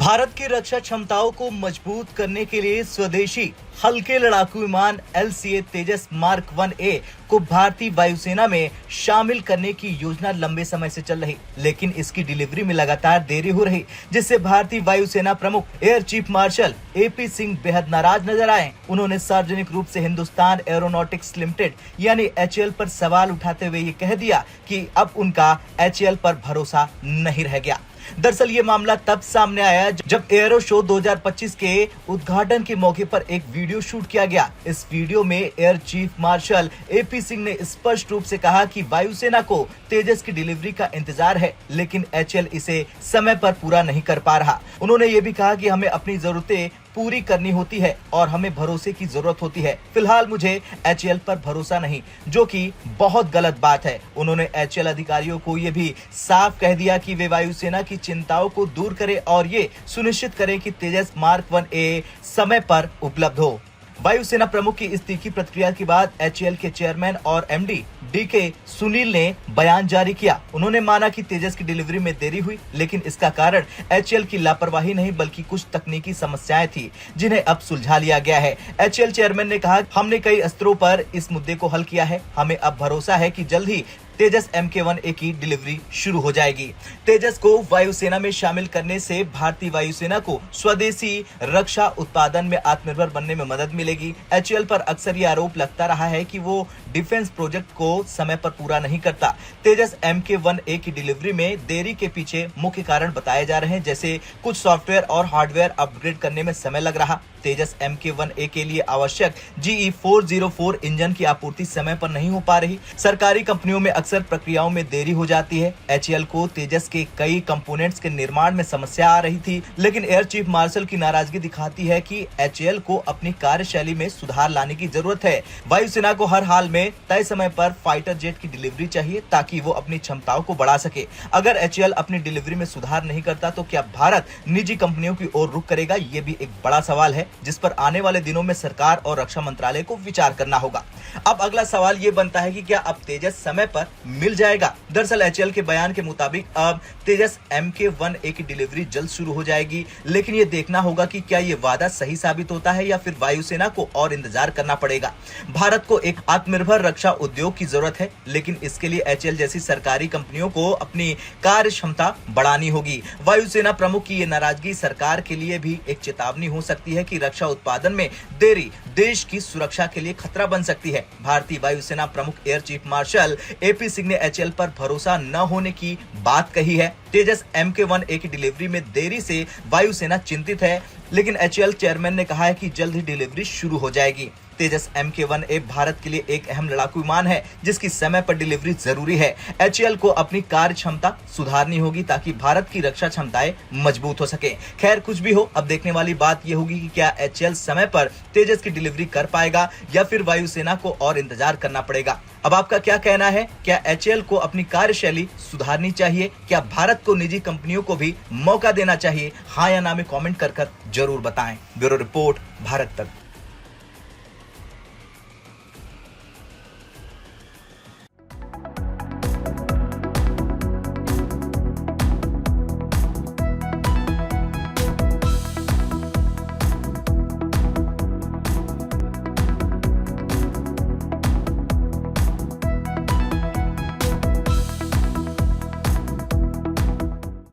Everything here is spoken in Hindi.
भारत की रक्षा क्षमताओं को मजबूत करने के लिए स्वदेशी हल्के लड़ाकू विमान LCA तेजस मार्क 1A को भारतीय वायुसेना में शामिल करने की योजना लंबे समय से चल रही, लेकिन इसकी डिलीवरी में लगातार देरी हो रही, जिससे भारतीय वायुसेना प्रमुख air chief marshal AP Singh बेहद नाराज नजर आए। उन्होंने सार्वजनिक रूप से हिंदुस्तान एरोनॉटिक्स लिमिटेड यानी HAL पर सवाल उठाते हुए ये कह दिया कि अब उनका HAL पर भरोसा नहीं रह गया। दरअसल ये मामला तब सामने आया जब एयरो शो 2025 के उद्घाटन के मौके पर एक वीडियो शूट किया गया। इस वीडियो में air chief marshal AP Singh ने स्पष्ट रूप से कहा कि वायुसेना को तेजस की डिलीवरी का इंतजार है, लेकिन HAL इसे समय पर पूरा नहीं कर पा रहा। उन्होंने ये भी कहा कि हमें अपनी जरूरतें पूरी करनी होती है और हमें भरोसे की जरूरत होती है। फिलहाल मुझे HAL पर भरोसा नहीं, जो कि बहुत गलत बात है। उन्होंने HAL अधिकारियों को ये भी साफ कह दिया कि वे वायुसेना की चिंताओं को दूर करें और ये सुनिश्चित करें कि तेजस मार्क 1A समय पर उपलब्ध हो। वायुसेना प्रमुख की इस तीखी प्रतिक्रिया के बाद HAL के चेयरमैन और MD DK सुनील ने बयान जारी किया। उन्होंने माना कि तेजस की डिलीवरी में देरी हुई, लेकिन इसका कारण HAL की लापरवाही नहीं बल्कि कुछ तकनीकी समस्याएं थी, जिन्हें अब सुलझा लिया गया है। HAL चेयरमैन ने कहा, हमने कई स्तरों पर इस मुद्दे को हल किया है। हमें अब भरोसा है कि जल्द ही तेजस MK1A की डिलीवरी शुरू हो जाएगी। तेजस को वायुसेना में शामिल करने से भारतीय वायुसेना को स्वदेशी रक्षा उत्पादन में आत्मनिर्भर बनने में मदद मिलेगी। HAL पर अक्सर ये आरोप लगता रहा है कि वो डिफेंस प्रोजेक्ट को समय पर पूरा नहीं करता। तेजस MK1A की डिलीवरी में देरी के पीछे मुख्य कारण बताए जा रहे हैं, जैसे कुछ सॉफ्टवेयर और हार्डवेयर अपग्रेड करने में समय लग रहा। तेजस MK1A के लिए आवश्यक GE404 इंजन की आपूर्ति समय पर नहीं हो पा रही। सरकारी कंपनियों में अक्सर प्रक्रियाओं में देरी हो जाती है। HAL को तेजस के कई कंपोनेंट्स के निर्माण में समस्या आ रही थी, लेकिन एयर चीफ मार्शल की नाराजगी दिखाती है कि HAL को अपनी कार्यशैली में सुधार लाने की जरूरत है। वायुसेना को हर हाल में तय समय पर फाइटर जेट की डिलीवरी चाहिए ताकि वो अपनी क्षमताओं को बढ़ा सके। अगर HAL अपनी डिलीवरी में सुधार नहीं करता तो क्या भारत निजी कंपनियों की ओर रुख करेगा? ये भी एक बड़ा सवाल है जिस पर आने वाले दिनों में सरकार और रक्षा मंत्रालय को विचार करना होगा। अब अगला सवाल ये बनता है कि क्या अब तेजस समय पर मिल जाएगा? दरअसल HAL के बयान के मुताबिक अब तेजस MK1A की डिलीवरी जल्द शुरू हो जाएगी, लेकिन ये देखना होगा कि क्या ये वादा सही साबित होता है या फिर वायुसेना को और इंतजार करना पड़ेगा। भारत को एक आत्मनिर्भर रक्षा उद्योग की जरूरत है, लेकिन इसके लिए HAL जैसी सरकारी कंपनियों को अपनी कार्य क्षमता बढ़ानी होगी। वायुसेना प्रमुख की ये नाराजगी सरकार के लिए भी एक चेतावनी हो सकती है कि रक्षा उत्पादन में देरी देश की सुरक्षा के लिए खतरा बन सकती है। भारतीय वायुसेना प्रमुख air chief marshal AP Singh ने HAL पर भरोसा न होने की बात कही है। तेजस MK1A की डिलीवरी में देरी से वायुसेना चिंतित है, लेकिन HAL चेयरमैन ने कहा है कि जल्द ही डिलीवरी शुरू हो जाएगी। तेजस MK1A भारत के लिए एक अहम लड़ाकू विमान है जिसकी समय पर डिलीवरी जरूरी है। HAL को अपनी कार्य क्षमता सुधारनी होगी ताकि भारत की रक्षा क्षमताएं मजबूत हो सके। खैर, कुछ भी हो, अब देखने वाली बात यह होगी कि क्या HAL समय पर तेजस की डिलीवरी कर पाएगा या फिर वायुसेना को और इंतजार करना पड़ेगा। अब आपका क्या कहना है? क्या HAL को अपनी कार्यशैली सुधारनी चाहिए? क्या भारत को निजी कंपनियों को भी मौका देना चाहिए? हाँ या ना में कमेंट कर जरूर बताएं। ब्यूरो रिपोर्ट, भारत तक।